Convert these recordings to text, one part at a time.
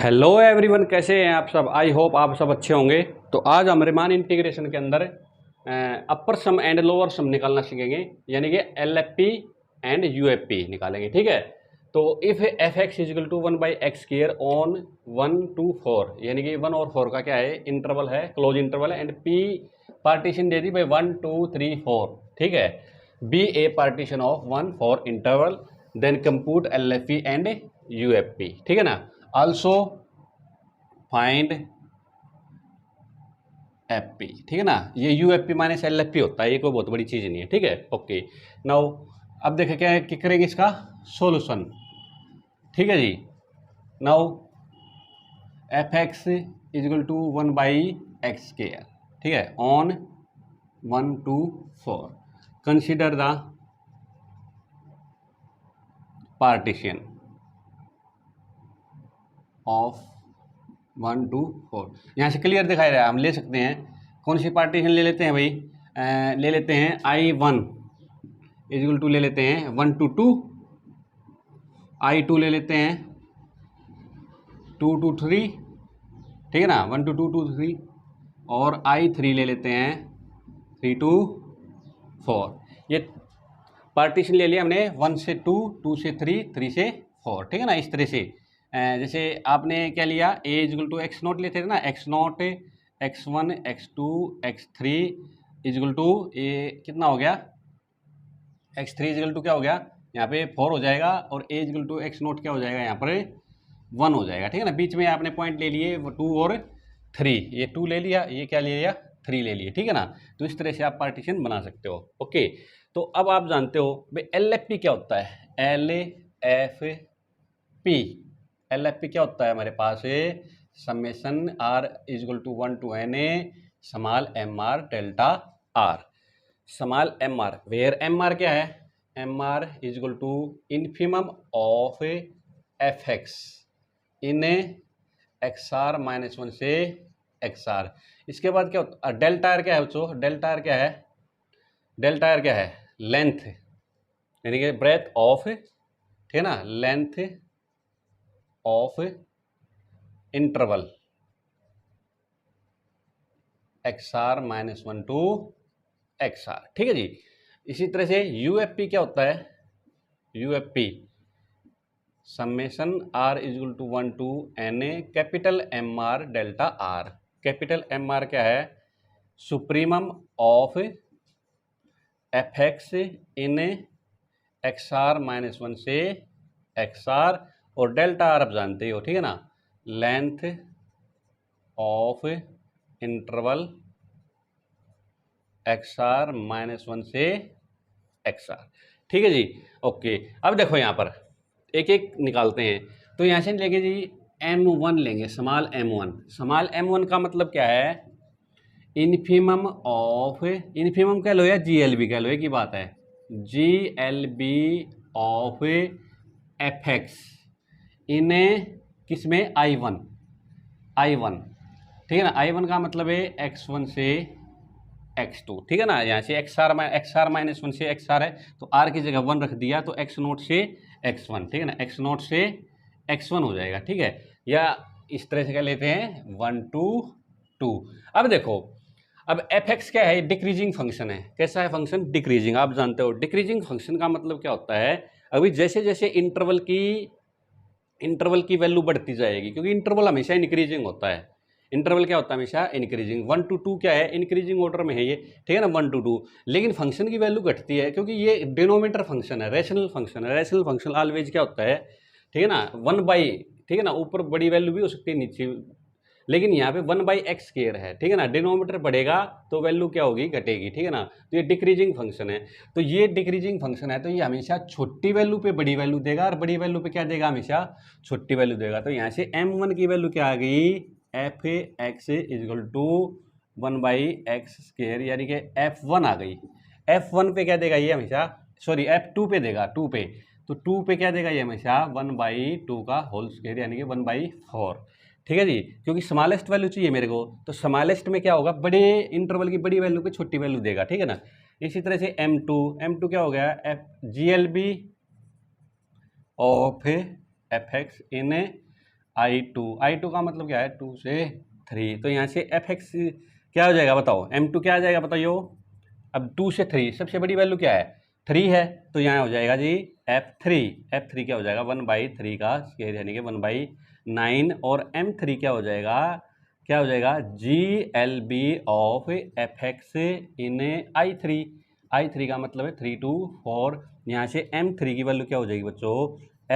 Hello everyone, कैसे हैं आप सब। आई होप आप सब अच्छे होंगे। तो आज हम रीमान इंटीग्रेशन के अंदर अपर सम एंड लोअर सम निकालना सीखेंगे, यानी कि एलएफपी एंड यूएफपी निकालेंगे। ठीक है। तो if f x equal to 1/x² on 1 to 4, यानी कि 1 और 4 का क्या है, इंटरवल है, क्लोज इंटरवल है, एंड पी पार्टीशन दे दी भाई 1 2 3 4। ठीक है। Be a partition of 1 4 interval, then compute LFP and UFP. ठीक है ना। Also find f p. ठीक है ना। ये U F P minus L F P होता है, ये कोई बहुत बड़ी चीज़ नहीं है। ठीक है। ओके। नाउ अब देखें क्या है कि करेंगे इसका सॉल्यूशन। ठीक है जी। Now F x equal to 1/x²। ठीक है। On 1 to 4 consider the partition of 1 to 4। यहाँ से क्लियर दिखाई रहा है, हम ले सकते हैं। कौन सी पार्टीशन ले लेते हैं भाई, ले लेते हैं I1 इजिकल टू ले लेते हैं 1 to 2, I2 ले लेते हैं 2 to 3। ठीक है ना, 1 to 2 to 3, और I3 ले लेते हैं 3 to 4। ये पार्टीशन ले लिया हमने 1 से 2, 2 से 3, 3 से 4। ठीक है ना। इस तरह से जैसे आपने क्या लिया, A equal to X naught लेते थे ना, X naught x1 x2 x3 equal to A कितना हो गया, x3 इजिकल टू क्या हो गया, यहाँ पे 4 हो जाएगा, और ए इजिकल टू एक्स नोट क्या हो जाएगा, यहाँ पर 1 हो जाएगा। ठीक है ना। बीच में आपने पॉइंट ले लिए 2 और 3, ये 2 ले लिया, ये क्या ले लिया, 3 ले लिए। ठीक है ना। तो इस तरह से आप पार्टीशन बना सकते हो। ओके। तो अब आप जानते हो भाई एल एफ पी क्या होता है। L F P, L F P क्या होता है हमारे पास, summation R equal to 1 to n small M R delta R. Small M R, where M R क्या है, M R equal to infimum of F X in X are -1 से X are. इसके बाद क्या होता है, डेल्टा आर क्या है बच्चों, डेल्टा आर क्या है, डेल्टा आर क्या है, लेंथ, यानी कि ब्रेथ ऑफ, ठीक है ना, length of interval x are -1 to x r. ठीक है जी। इसी तरह से यू एफ पी क्या होता है, U F P summation R equal to 1 to n capital M R delta R. Capital M R क्या है, supremum of F X in X are -1 से एक्स आर, और डेल्टा आर आप जानते हो। ठीक है ना, length of interval x are -1 से एक्स आर। ठीक है जी। ओके। अब देखो यहाँ पर एक एक निकालते हैं। तो यहाँ से लेंगे जी M1 लेंगे, स्मॉल M1। स्मॉल M1 का मतलब क्या है, इन्फिमम ऑफ, इन्फिमम कह लो या GLB कह लो, एक ही बात है, GLB ऑफ एफ एक्स इन किसमें, I1, I1। ठीक है ना। I1 का मतलब है x1 से x2। ठीक है ना। यहाँ से एक्स आर -1 से एक्स आर है, तो आर की जगह 1 रख दिया, तो एक्स नोट से x1। ठीक है ना, एक्स नोट से x1 हो जाएगा। ठीक है। या इस तरह से क्या लेते हैं 1 to 2। अब देखो, अब एफ एक्स क्या है, डिक्रीजिंग फंक्शन है। कैसा है फंक्शन, डिक्रीजिंग। आप जानते हो डिक्रीजिंग फंक्शन का मतलब क्या होता है, अभी जैसे जैसे इंटरवल की वैल्यू बढ़ती जाएगी, क्योंकि इंटरवल हमेशा इंक्रीजिंग होता है। इंटरवल क्या होता है, हमेशा इंक्रीजिंग। 1 to 2 क्या है, इंक्रीजिंग ऑर्डर में है ये। ठीक है ना, 1 to 2। लेकिन फंक्शन की वैल्यू घटती है, क्योंकि ये डिनोमिनेटर फंक्शन है, रैशनल फंक्शन है। रैशनल फंक्शन ऑलवेज क्या होता है, ठीक है ना, 1/, ठीक है ना, ऊपर बड़ी वैल्यू भी हो सकती है, नीचे, लेकिन यहाँ पे 1/x² है। ठीक है ना, डिनोमिनेटर बढ़ेगा तो वैल्यू क्या होगी, घटेगी। ठीक है ना। तो ये डिक्रीजिंग फंक्शन है। तो ये डिक्रीजिंग फंक्शन है, तो ये हमेशा छोटी वैल्यू पे बड़ी वैल्यू देगा, और बड़ी वैल्यू पे क्या देगा, हमेशा छोटी वैल्यू देगा। तो यहाँ से M1 की वैल्यू क्या आ गई, F x equal to 1/x², यानी कि F1 आ गई। F1 पे क्या देगा ये हमेशा, सॉरी F2 पे देगा, 2 पे, तो 2 पे क्या देगा ये हमेशा 1/2 का होल स्क्वायर, यानी कि 1/4। ठीक है जी। क्योंकि स्मॉलेस्ट वैल्यू चाहिए मेरे को, तो स्मॉलेस्ट में क्या होगा, बड़े इंटरवल की बड़ी वैल्यू पे छोटी वैल्यू देगा। ठीक है ना। इसी तरह से M2 क्या हो गया, GLB of F X in I2 का मतलब क्या है 2 से 3, तो यहाँ से fx क्या हो जाएगा बताओ, m2 क्या आ जाएगा बताइयो। अब 2 से 3 सबसे बड़ी वैल्यू क्या है 3 है, तो यहाँ हो जाएगा जी f3 क्या हो जाएगा 1/3 का स्क्वायर यानी कि 1/9, और m3 क्या हो जाएगा GLB of fx in I3 का मतलब है 3 to 4, यहाँ से m3 की वैल्यू क्या हो जाएगी बच्चों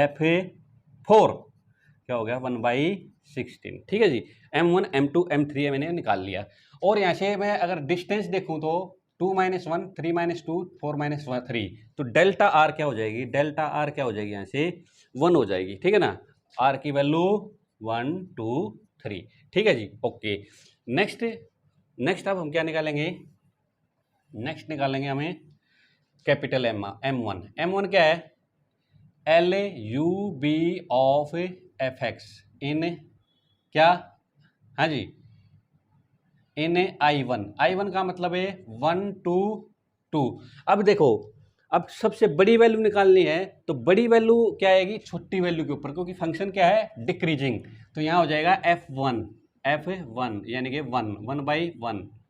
f4 क्या हो गया 1/16, ठीक है जी। m1 m2 m3 मैंने निकाल लिया। और यहाँ से मैं अगर डिस्टेंस देखूं तो 2 - 1 3 - 2 4 - 3, तो डेल्टा आर क्या हो जाएगी यहाँ से 1 हो जाएगी, ठीक है ना। आर की वैल्यू 1 2 3, ठीक है जी, ओके। नेक्स्ट अब हम क्या निकालेंगे, नेक्स्ट निकालेंगे हमें कैपिटल M1 क्या है LUB ऑफ fx इन क्या, हाँ जी, इन I1 का मतलब है 1 to 2। अब देखो, अब सबसे बड़ी वैल्यू निकालनी है, तो बड़ी वैल्यू क्या आएगी छोटी वैल्यू के ऊपर, क्योंकि फंक्शन क्या है डिक्रीजिंग, तो यहाँ हो जाएगा f1 यानी कि 1/1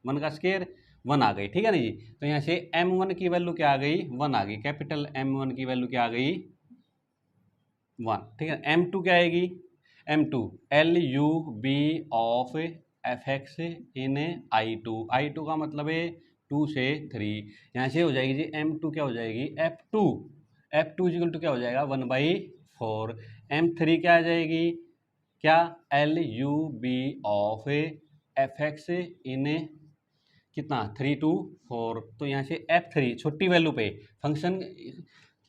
1 का स्क्वायर 1 आ गई, ठीक है ना जी। तो यहाँ से M1 की वैल्यू क्या आ गई 1 आ गई, कैपिटल M1 की वैल्यू क्या आ गई 1, ठीक है। M2 क्या आएगी M2 LUB of fx in I2 का मतलब है 2 से 3, यहाँ से हो जाएगी जी M2 क्या हो जाएगी f2 इक्वल टू क्या हो जाएगा 1/4, M3 क्या आ जाएगी क्या LUB ऑफ fx इन कितना 3 to 4, तो यहाँ से f3 छोटी वैल्यू पे फंक्शन,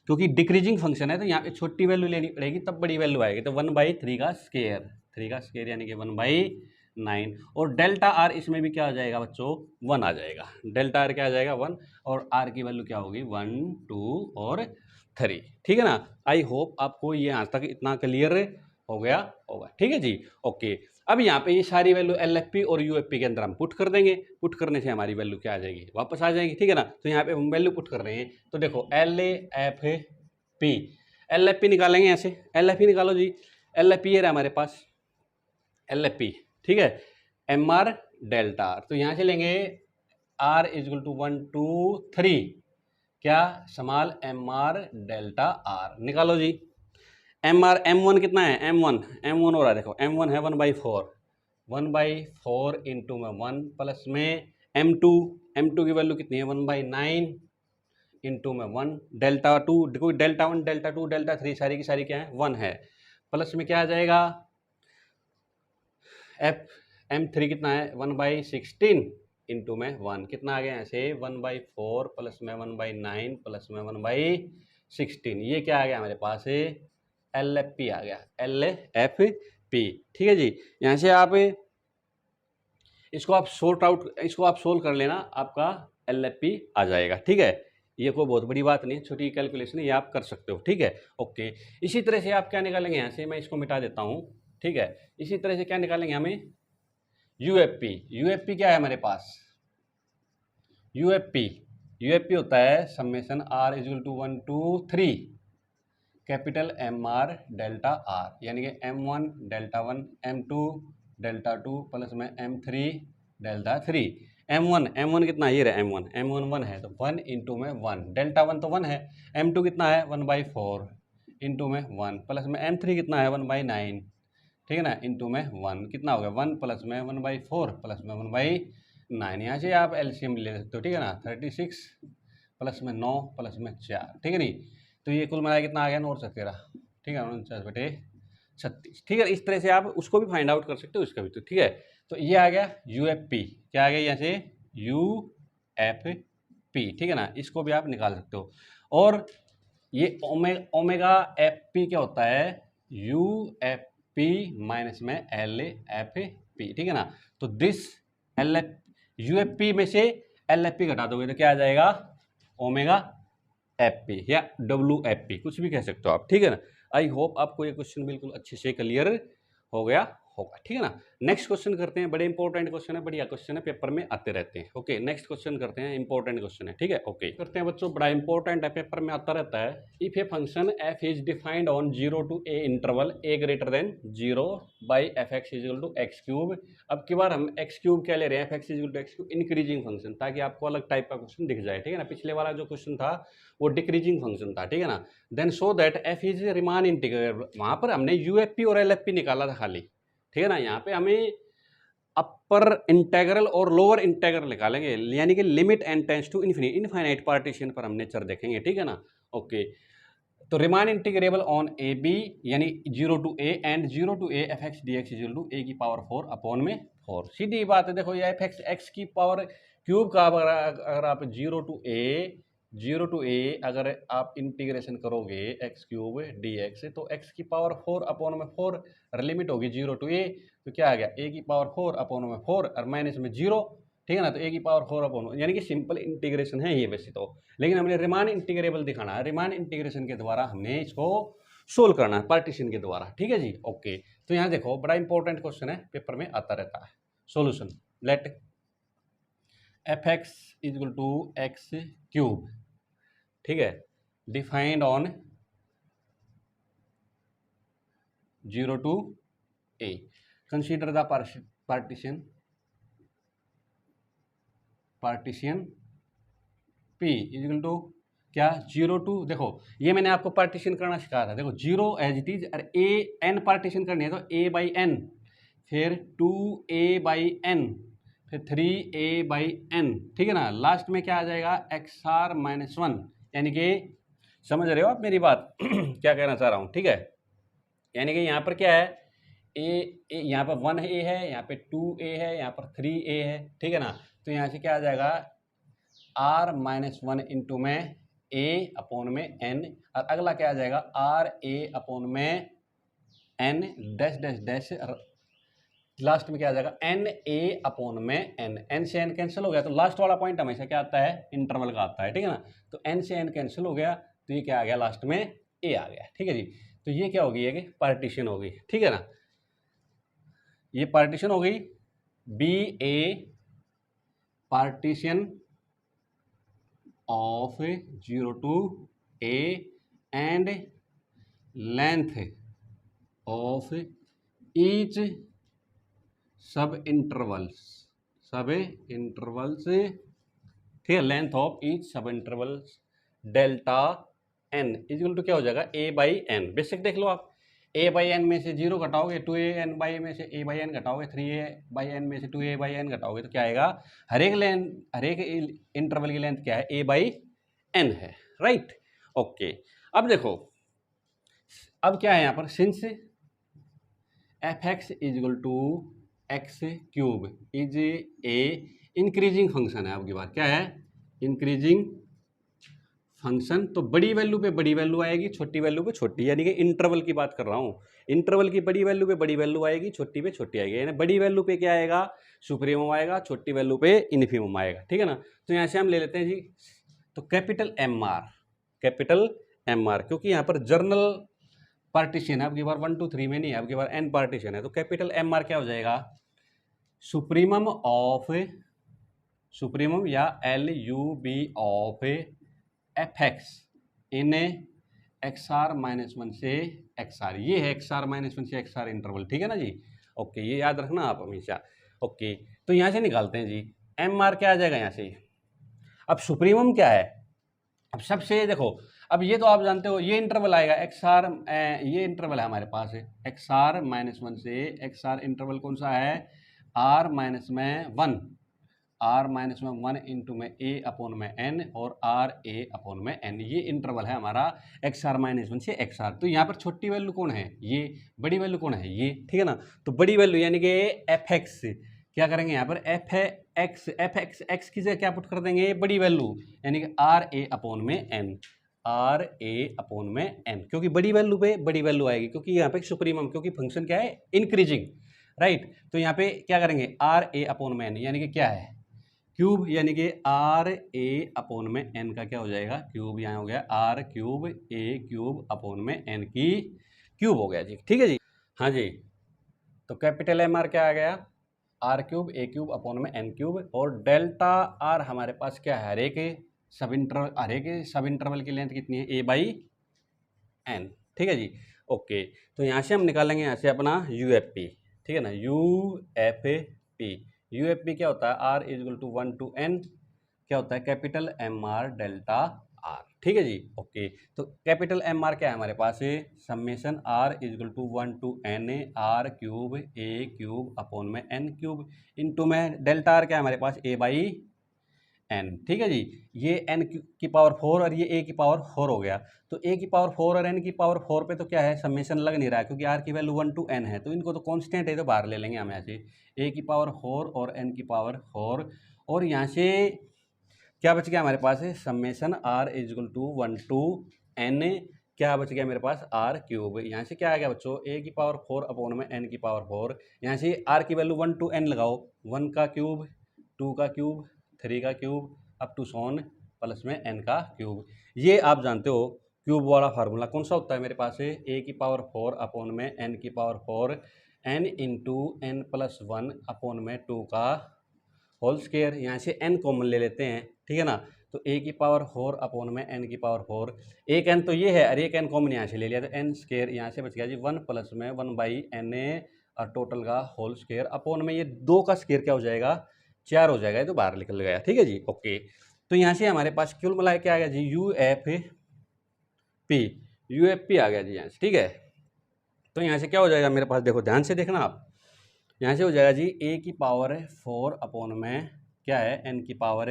क्योंकि डिक्रीजिंग फंक्शन है तो यहाँ पे छोटी वैल्यू लेनी पड़ेगी तब बड़ी वैल्यू आएगी, तो 1/3 का स्क्वायर यानी कि 1/9, और डेल्टा आर इसमें भी क्या आ जाएगा बच्चों 1 आ जाएगा, डेल्टा आर क्या आ जाएगा 1, और आर की वैल्यू क्या होगी 1 2 और 3, ठीक है ना। आई होप आपको ये आज तक इतना क्लियर हो गया होगा, ठीक है जी, ओके। अब यहाँ पे ये सारी वैल्यू LFP और UFP के अंदर हम पुट कर देंगे, पुट करने से हमारी वैल्यू क्या आ जाएगी वापस आ जाएगी, ठीक है ना। तो यहाँ पे हम वैल्यू पुट कर रहे हैं, तो देखो LFP निकालेंगे, यहाँ से LFP निकालो जी, LFP है हमारे पास LFP, ठीक है, MR डेल्टा आर, तो यहाँ से लेंगे R इक्वल टू 1 2 3 क्या स्मॉल MR डेल्टा आर, निकालो जी। M1 कितना है M1 हो रहा है, देखो M1 है 1/4 इंटू में 1 प्लस में M2 की वैल्यू कितनी है 1/9 इंटू में 1, डेल्टा 2 देखो, डेल्टा 1 डेल्टा 2 डेल्टा 3 सारी की सारी क्या है 1 है, प्लस में क्या आ जाएगा M3 कितना है 1/16 इंटू में 1 कितना आ गया यहाँ से 1/4 प्लस में 1/9 प्लस में 1/16, ये क्या आ गया हमारे पास LFP आ गया LFP, ठीक है जी। यहाँ से आप इसको आप सोल्व कर लेना, आपका LFP आ जाएगा, ठीक है। ये कोई बहुत बड़ी बात नहीं है, छोटी कैलकुलेशन है, ये आप कर सकते हो, ठीक है, ओके। इसी तरह से आप क्या निकालेंगे यहाँ से, मैं इसको मिटा देता हूँ, ठीक है। इसी तरह से क्या निकालेंगे हमें UFP क्या है हमारे पास UFP होता है summation R equal to 1 2 3 capital MR delta R, यानी कि M1 delta 1 M2 delta 2 plus में M3 डेल्टा 3। M1 कितना है, ये रहा M1 1 है, तो 1 इंटू में 1, डेल्टा 1 तो 1 है, M2 कितना है 1/4 इंटू में 1 प्लस में M3 कितना है 1/9, ठीक है ना, इंटू में 1 कितना हो गया 1 प्लस में 1/4 प्लस में 1/9, यहाँ से आप LCM ले सकते हो, ठीक है ना, 36 प्लस में 9 प्लस में 4, ठीक है नहीं, तो ये कुल मिलाया कितना आ गया 9/17, ठीक है 49/36, ठीक है। इस तरह से आप उसको भी फाइंड आउट कर सकते हो, इसका भी, तो ठीक है। तो ये आ गया UFP, क्या आ गया यहाँ से UFP, ठीक है ना, इसको भी आप निकाल सकते हो। और ये ओमेगा FP क्या होता है UFP माइनस में LFP, ठीक है ना। तो दिस UFP में से LFP घटा दोगे तो क्या आ जाएगा ओमेगा FP या WFP, कुछ भी कह सकते हो आप, ठीक है ना। आई होप आपको ये क्वेश्चन बिल्कुल अच्छे से क्लियर हो गया होगा, ठीक है ना। नेक्स्ट क्वेश्चन करते हैं, बड़े इंपॉर्टेंट क्वेश्चन है, बढ़िया क्वेश्चन है, पेपर में आते रहते हैं। ओके, नेक्स्ट क्वेश्चन करते हैं, इंपॉर्टेंट क्वेश्चन है, ठीक है। ओके करते हैं बच्चों, बड़ा इंपॉर्टेंट है, पेपर में आता रहता है। If a function F is defined on 0 to a interval a greater than 0 by F x equal to X cube. अब की बार हम एक्स क्यूब क्या ले रहे हैं, F x equal to X cube increasing function, ताकि आपको अलग टाइप का क्वेश्चन दिख जाए, ठीक है ना। पिछले वाला जो क्वेश्चन था वो डिक्रीजिंग फंक्शन था, ठीक है ना। Then so that F is Riemann integrable, वहां पर हमने यूएफपी और एलएफपी निकाला था खाली, ठीक है ना। यहाँ पे हमें अपर इंटेग्रल और लोअर इंटेग्रल निकालेंगे, यानी कि limit N tends to infinity, infinite partition पर हम नेचर देखेंगे, ठीक है ना। ओके, तो Riemann integrable on A B यानी 0 to a and 0 to a F X D X equal to A की पावर 4 अपॉन में 4। सीधी बात है, देखो ये एफ एक्स एक्स की पावर क्यूब का अगर आप 0 to a अगर आप इंटीग्रेशन करोगे एक्स क्यूब डी एक्स, तो एक्स की पावर 4 अपॉन में 4, लिमिट होगी 0 to a, तो क्या आ गया a की पावर 4 अपॉन में 4 और माइनस में 0, ठीक है ना। तो a की पावर 4 अपॉन, यानी कि सिंपल इंटीग्रेशन है ये वैसे तो, लेकिन हमने रिमान इंटीग्रेबल दिखाना है, रिमान इंटीग्रेशन के द्वारा हमने इसको सोल्व करना है पार्टीशन के द्वारा, ठीक है जी। ओके, तो यहाँ देखो बड़ा इंपॉर्टेंट क्वेश्चन है, पेपर में आता रहता है। Solution, let F X equal to X cube, ठीक है, defined on 0 to a, consider the partition P equal to क्या 0 to, देखो ये मैंने आपको पार्टीशन करना सिखाया था, देखो 0 एज इट इज, और a n पार्टीशन करनी है तो a बाई n, फिर 2a बाई n, फिर 3a बाई n, ठीक है ना। लास्ट में क्या आ जाएगा XR माइनस 1, यानी कि समझ रहे हो आप मेरी बात क्या कहना चाह रहा हूँ, ठीक है। यानी कि यहाँ पर क्या है यहाँ पर 1a है, यहाँ पे 2a है, यहाँ पर 3a है, ठीक है ना। तो यहाँ से क्या आ जाएगा R माइनस 1 इंटू में a अपॉन में n, और अगला क्या आ जाएगा R a अपॉन में n dash dash dash, last में क्या आ जाएगा n a अपॉन में n से n कैंसिल हो गया, तो लास्ट वाला पॉइंट हमेशा क्या आता है इंटरवल का आता है, ठीक है ना। तो n से n कैंसिल हो गया, तो ये क्या आ गया लास्ट में a आ गया, ठीक है जी। तो ये क्या होगी, ये पार्टीशन हो गई, ठीक है ना। ये पार्टीशन हो गई, be a partition of 0 to a and length of each sub intervals, ठीक है, length of each sub intervals delta n equal to क्या हो जाएगा a बाई n। बेसिक देख लो आप, a बाई n में से 0 घटाओगे, 2a n बाई में से a by n घटाओगे, 3a by n में से 2a बाई n घटाओगे, तो क्या आएगा, हर एक इंटरवल की लेंथ क्या है a बाई n है, राइट। ओके, अब देखो, अब क्या है यहाँ पर, since F x equal to X cube is a increasing function है, आपकी बात क्या है इंक्रीजिंग फंक्शन, तो बड़ी वैल्यू पे बड़ी वैल्यू आएगी, छोटी वैल्यू पे छोटी, यानी कि इंटरवल की बात कर रहा हूँ। इंटरवल की बड़ी वैल्यू पे बड़ी वैल्यू आएगी, छोटी पे छोटी आएगी, यानी बड़ी वैल्यू पे क्या आएगा सुप्रीमम आएगा, छोटी वैल्यू पे इन्फीमम आएगा, ठीक है ना। तो यहाँ से हम ले लेते हैं जी, तो कैपिटल एम आर, क्योंकि यहाँ पर जर्नल पार्टीशन है, आपकी बार 1 2 3 में नहीं है, आपकी बार n पार्टीशन है, तो कैपिटल एम आर क्या हो जाएगा सुप्रीमम या LUB of F X in XR minus 1 से XR, ये है XR माइनस 1 से XR इंटरवल, ठीक है ना जी। ओके, ये याद रखना आप हमेशा। ओके, तो यहाँ से निकालते हैं जी, एम आर क्या आ जाएगा यहाँ से। अब सुप्रीमम क्या है, अब सबसे देखो, अब ये तो आप जानते हो ये इंटरवल आएगा XR, ये इंटरवल है हमारे पास XR माइनस 1 से XR, इंटरवल कौन सा है R माइनस में 1, R माइनस में 1 इंटू में A अपॉन में N और R A अपॉन में N, ये इंटरवल है हमारा XR माइनस 1 से XR। तो यहाँ पर छोटी वैल्यू कौन है ये, बड़ी वैल्यू कौन है ये, ठीक है ना। तो बड़ी वैल्यू यानी कि एफ एक्स, क्या करेंगे यहाँ पर एफ एक्स की जगह क्या पुट कर देंगे बड़ी वैल्यू, यानी कि R A अपॉन में N, R A अपॉन में N, क्योंकि बड़ी वैल्यू पे बड़ी वैल्यू आएगी, क्योंकि यहाँ पे सुप्रीमम, क्योंकि फंक्शन क्या है इंक्रीजिंग, राइट। तो यहाँ पे क्या करेंगे R A अपॉन में N, यानी कि क्या है क्यूब, यानी कि R A अपॉन में N का क्या हो जाएगा क्यूब, यहाँ हो गया R cube A cube upon में N की क्यूब हो गया जी, ठीक है जी। हाँ जी, तो कैपिटल एम आर क्या आ गया, R cube A cube upon में एन क्यूब, और डेल्टा आर हमारे पास क्या है, हर एक सब इंटरवल की लेंथ कितनी है, ए बाई एन। ठीक है जी, ओके। तो यहाँ से हम निकालेंगे यहाँ से अपना यू एफ पी, ठीक है ना, U F P. U F P क्या होता है, R is equal to 1 to n क्या होता है, capital M R delta R. ठीक है जी, ओके। तो कैपिटल एम आर क्या है हमारे पास, summation R is equal to 1 to n R cube A cube upon में एन क्यूब, इंटू में डेल्टा आर क्या है हमारे पास, ए बाई एन। ठीक है जी, ये एन की पावर 4 और ये ए की पावर 4 हो गया। तो ए की पावर 4 और एन की पावर 4 पे तो क्या है, समेशन लग नहीं रहा है, क्योंकि आर की वैल्यू 1 to n है, तो इनको तो कांस्टेंट है, तो बाहर ले लेंगे हम यहाँ से, ए की पावर 4 और एन की पावर 4, और यहाँ से क्या बच गया हमारे पास, summation R is equal to 1 to n, क्या बच गया मेरे पास, आर क्यूब। यहाँ से क्या आ गया बच्चों, ए की पावर 4 अपॉन में एन की पावर 4, यहाँ से आर की वैल्यू 1 to n लगाओ, 1 का क्यूब, 2 का क्यूब, 3 का cube, up to so on plus में n का क्यूब। ये आप जानते हो क्यूब वाला फार्मूला कौन सा होता है मेरे पास, ए की पावर 4 अपॉन में n की power 4, n into n plus 1 upon में 2 का होल स्क्वायर। यहाँ से n कॉमन ले लेते हैं, ठीक है ना, तो a की पावर 4 अपॉन में n की पावर 4, एक n तो ये है और एक n कॉमन यहाँ से ले लिया, तो n स्क्वायर यहाँ से बच गया जी 1 प्लस में 1 बाई एन और टोटल का होल स्क्वायर अपॉन में ये 2 का स्क्वायर क्या हो जाएगा, 4 हो जाएगा, ये तो बाहर निकल गया। ठीक है जी, ओके। तो यहाँ से हमारे पास कुल मिला क्या आ गया जी, यू एफ पी आ गया जी यहाँ से। ठीक है, तो यहाँ से क्या हो जाएगा मेरे पास, देखो ध्यान से देखना आप, यहाँ से हो जाएगा जी ए की पावर 4 अपॉन में क्या है, एन की पावर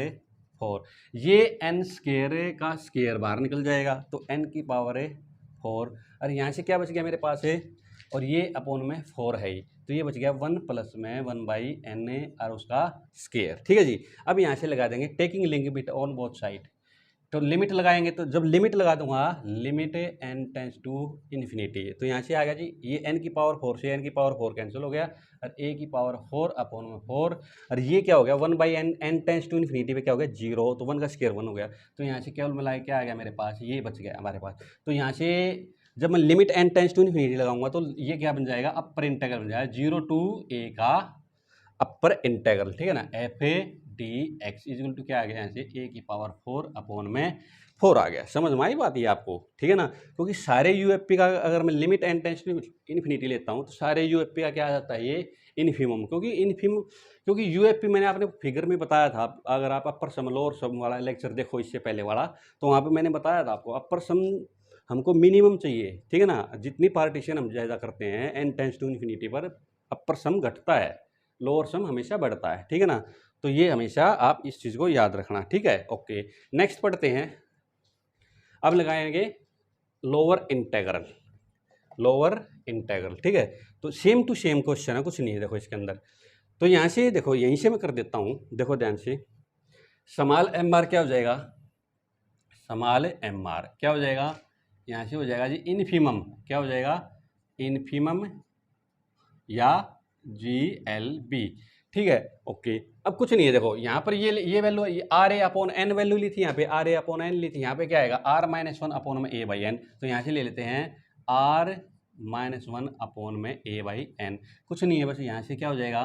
4, ये एन स्क्वायर का स्क्वायर बाहर निकल जाएगा, तो एन की पावर 4, और यहाँ से क्या बच गया मेरे पास है, और ये अपॉन में 4 है ही, तो ये बच गया 1 प्लस में 1 बाई एन और उसका स्क्वायर। ठीक है जी, अब यहाँ से लगा देंगे taking limit on both side, तो लिमिट लगाएंगे, तो जब लिमिट लगा दूंगा, limit n tends to infinity, तो यहाँ से आ गया जी, ये n की पावर 4 से n की पावर 4 कैंसिल हो गया, और a की पावर 4 अपॉन में 4, और ये क्या हो गया 1 बाई n टेंस टू इन्फिनिटी पे क्या हो गया 0, तो 1 का स्क्वायर 1 हो गया, तो यहाँ से केवल मिलाए क्या आ गया मेरे पास, ये बच गया हमारे पास। तो यहाँ से जब मैं limit n tends to infinity लगाऊंगा, तो ये क्या बन जाएगा, अपर इंटीग्रल बन जाएगा 0 to a का अपर इंटीग्रल। ठीक है ना, F A D X equal to क्या आ गया यहाँ से, ए की पावर 4 अपॉन में 4 आ गया। समझ में आई बात ये आपको, ठीक है ना, क्योंकि सारे यूएफपी का अगर मैं limit N tends to infinity लेता हूँ, तो सारे यूएफपी का क्या आ जाता है, ये इन्फिमम, क्योंकि यूएफपी मैंने आपने फिगर में बताया था, अगर आप अपर सम लोअर सम वाला लेक्चर देखो इससे पहले वाला, तो वहाँ पर मैंने बताया था आपको अपर सम हमको मिनिमम चाहिए। ठीक है ना, जितनी पार्टीशन हम ज़्यादा करते हैं एन टेंस टू इन्फिनिटी पर, अपर सम घटता है, लोअर सम हमेशा बढ़ता है। ठीक है ना, तो ये हमेशा आप इस चीज़ को याद रखना। ठीक है, ओके। नेक्स्ट पढ़ते हैं, अब लगाएंगे लोअर इंटीग्रल, ठीक है, तो सेम टू सेम क्वेश्चन है, कुछ नहीं है देखो इसके अंदर। तो यहाँ से देखो, यहीं से मैं कर देता हूँ, देखो ध्यान से, स्मॉल एम आर क्या हो जाएगा, स्मॉल एम आर क्या हो जाएगा, यहाँ से हो जाएगा जी इनफिमम, क्या हो जाएगा, इनफिमम या जी एल बी। ठीक है, ओके। अब कुछ नहीं है, देखो यहाँ पर ये value R A upon N value ली थी, यहाँ पे आर ए अपॉन एन ली थी, यहाँ पे क्या आएगा आर माइनस 1 अपॉन में ए बाई एन, तो यहाँ से ले लेते हैं आर माइनस 1 अपॉन में ए बाई एन। कुछ नहीं है, बस यहाँ से क्या हो जाएगा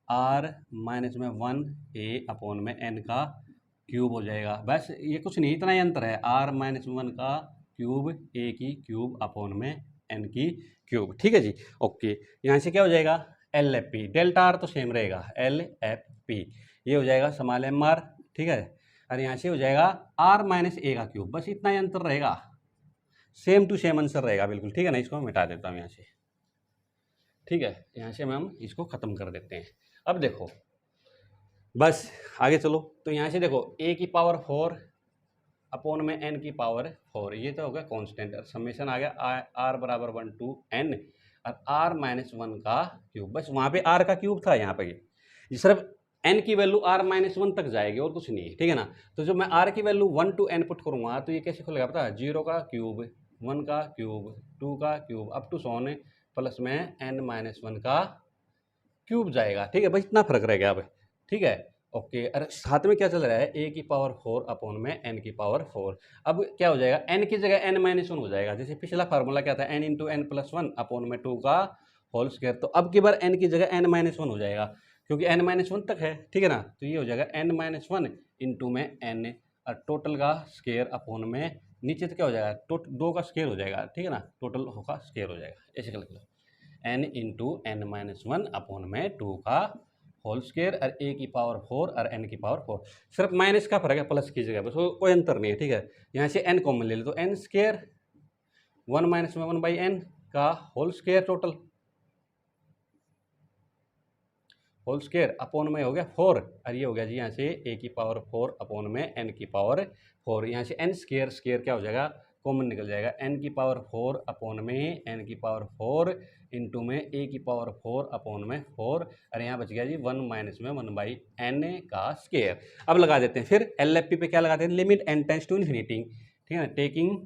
आर माइनस में 1 ए अपॉन में एन का क्यूब हो जाएगा। बस ये कुछ नहीं, इतना ही अंतर है, आर माइनस 1 का क्यूब ए की क्यूब अपॉन में एन की क्यूब। ठीक है जी, ओके। यहाँ से क्या हो जाएगा L F P, delta R तो सेम रहेगा, एल एफ पी, ये हो जाएगा स्मॉल एम आर। ठीक है, और यहाँ से हो जाएगा आर माइनस ए का क्यूब, बस इतना ही अंतर रहेगा, सेम टू सेम आंसर रहेगा बिल्कुल। ठीक है ना, इसको मैं मिटा देता हूँ यहाँ से। ठीक है, यहाँ से हम इसको ख़त्म कर देते हैं। अब देखो बस आगे चलो, तो यहाँ से देखो ए की पावर 4 अपॉन में एन की पावर 4, ये तो हो गया कॉन्स्टेंट, और समेशन आ गया आर बराबर 1 to n और आर माइनस 1 का क्यूब। बस वहाँ पे आर का क्यूब था, यहाँ पे ये सिर्फ n की वैल्यू आर माइनस 1 तक जाएगी और कुछ नहीं है। ठीक है ना, तो जब मैं r की वैल्यू 1 to n पुट करूँगा, तो ये कैसे खुलेगा पता है, 0 का क्यूब, 1 का क्यूब, 2 का cube, up to so on plus में n माइनस 1 का क्यूब जाएगा। ठीक है, बस इतना फर्क रह गया अब। ठीक है, ओके। अरे साथ में क्या चल रहा है, ए की पावर 4 अपॉन में एन की पावर 4, अब क्या हो जाएगा एन की जगह एन माइनस 1 हो जाएगा, जैसे पिछला फार्मूला क्या था, N into N plus 1 upon में 2 का होल स्क्वायर। तो अब की बार n की जगह n-1 हो जाएगा, क्योंकि n-1 तक है, ठीक है ना। तो ये हो जाएगा n-1 इंटू में n, और टोटल का स्क्वायर अपॉन में नीचे तो क्या हो जाएगा, 2 का स्क्वायर हो जाएगा, ठीक है ना, टोटल का स्क्वायर हो जाएगा, ऐसे कर लो, n इंटू n-1 अपॉन में 2 का होल स्क्वायर और a की पावर 4 और n की पावर 4। सिर्फ माइनस का फर्क है, प्लस की जगह बस, कोई अंतर नहीं है, ठीक है। यहाँ से n कॉमन ले लो तो n स्क्वायर 1 माइनस में 1/n का whole square total, whole square upon में हो गया 4, और ये हो गया जी यहाँ से a की पावर 4 अपॉन में n की पावर 4। यहाँ से n स्क्वायर स्क्वायर क्या हो जाएगा, कॉमन निकल जाएगा, n की पावर 4 अपॉन में n की पावर 4 इंटू में a की पावर 4 अपॉन में 4, और यहाँ बच गया जी 1 माइनस में 1/n का स्क्वायर। अब लगा देते हैं फिर LFP पे, क्या लगाते हैं, limit n tends to infinity, ठीक है ना, taking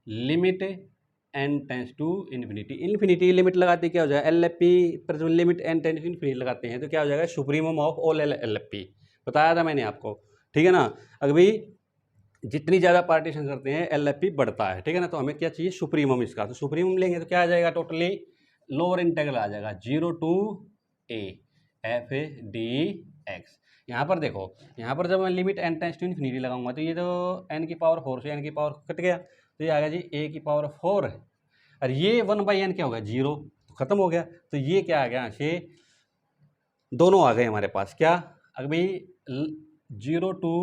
limit n tends to infinity. Infinity limit लगाते क्या हो जाएगा, LFP पर जो limit n tends to infinity लगाते हैं तो क्या हो जाएगा, सुप्रीमम ऑफ ऑल LFP, बताया था मैंने आपको, ठीक है ना। अभी जितनी ज़्यादा पार्टीशन करते हैं LFP बढ़ता है, ठीक है ना। तो हमें क्या चाहिए, सुप्रीमम इसका, तो सुप्रीमम लेंगे तो क्या आ जाएगा, टोटली लोअर इंटीग्रल आ जाएगा 0 to a f d x। यहाँ पर देखो, यहाँ पर जब मैं limit n tends to infinity लगाऊंगा तो ये तो n की पावर 4 से n की पावर कट गया, तो ये आ गया जी a की पावर 4, और ये 1/n क्या होगा, 0, तो खत्म हो गया। तो ये क्या आ गया, यहाँ से दोनों आ गए हमारे पास, क्या अभी 0 to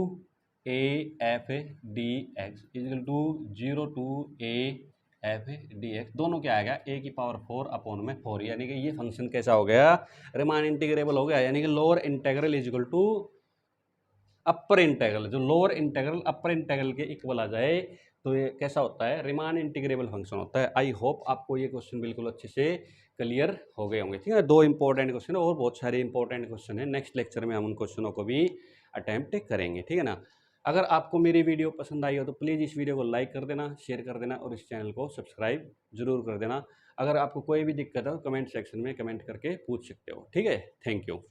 a f d x equal to 0 to a f d x, दोनों क्या आएगा, a की पावर 4 अपॉन में 4, यानी कि ये फंक्शन कैसा हो गया, रिमान इंटीग्रेबल हो गया, यानी कि lower integral is equal to upper integral, जो लोअर इंटीग्रल अपर इंटीग्रल के इक्वल आ जाए तो ये कैसा होता है, रिमान इंटीग्रेबल फंक्शन होता है। आई होप आपको ये क्वेश्चन बिल्कुल अच्छे से क्लियर हो गए होंगे, ठीक है। 2 इंपॉर्टेंट क्वेश्चन है और बहुत सारे इंपॉर्टेंट क्वेश्चन है, नेक्स्ट लेक्चर में हम उन क्वेश्चनों को भी अटैम्प्ट करेंगे, ठीक है ना। अगर आपको मेरी वीडियो पसंद आई हो तो प्लीज़ इस वीडियो को लाइक कर देना, शेयर कर देना, और इस चैनल को सब्सक्राइब जरूर कर देना। अगर आपको कोई भी दिक्कत हो कमेंट सेक्शन में कमेंट करके पूछ सकते हो, ठीक है। Thank you.